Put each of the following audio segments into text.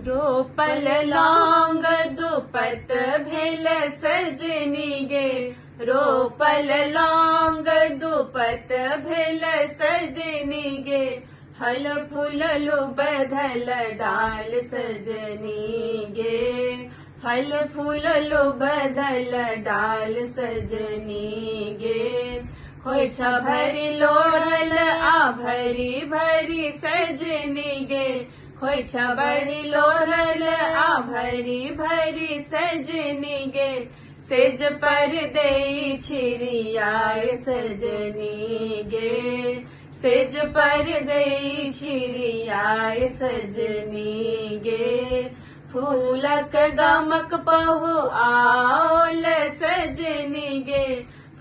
रोपल लौंग दुपत भेल सजनी गे, रोपल लौंग दुपत भेल सजनी गे, फल फूल लुबधल डाल सजनी गे, फल फूल लुबधल डाल सजनी गे, खोइछा भरी लोढ़ल आ भरी भरी सजनी गे, खोइछा भरी लोढ़ल आ भरी भरी सजनी गे, सेज पर देई छिरियाए सजनी गे, सेज पर देई छिरियाए सजनी गे, फूलक गमक पहु आओल सजनी गे,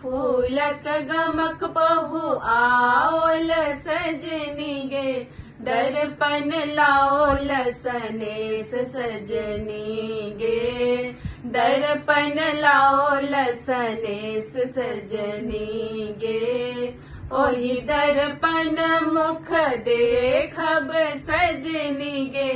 फूलक गमक पहु आओल सजनी गे, दर्पण लाओल सनेस सजनी गे, दर्पण लाओल सनेस सजनी गे, ओही दर्पण मुख देखब सजनी गे,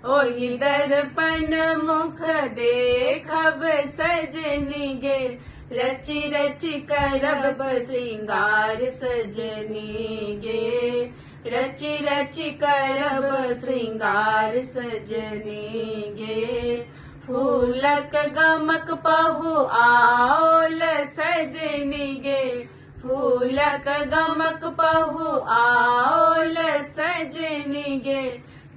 ओही दर्पण मुख देखब सजनी गे, रचि रचि करब श्रृंगार सजनी गे, रचि रचि करब श्रृंगार सजनी गे, फूलक गमक पहु आओल सजनी गे, फूलक गमक पहु आओल सजनी गे,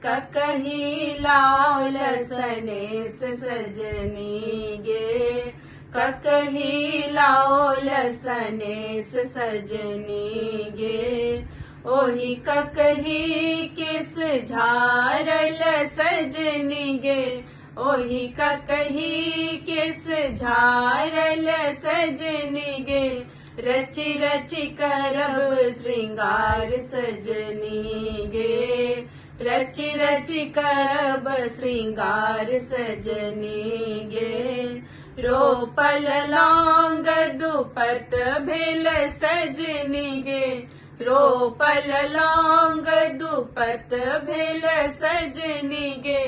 ककही लाओल सनेस सजनी गे, ककही लाओल सनेस सजनी गे, ओही ककही किस झारल सजनी गे, ओही ककही किस झारल सजनी गे, रचि रचि करब श्रृंगार सजनी गे, रचि रचि करब श्रृंगार सजनी गे, रोपल लौंग दुपत भेल सजनी गे, रोपल लौंग दुपत भेल सजनी गे,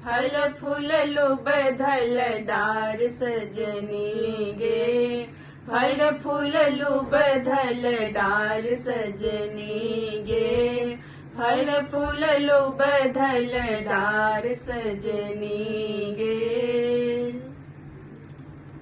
फल फूल लुबधल डार सजनी गे, फल फूल लुबधल डार सजनी गे, फल फूल लुबधल डार सजनी गे।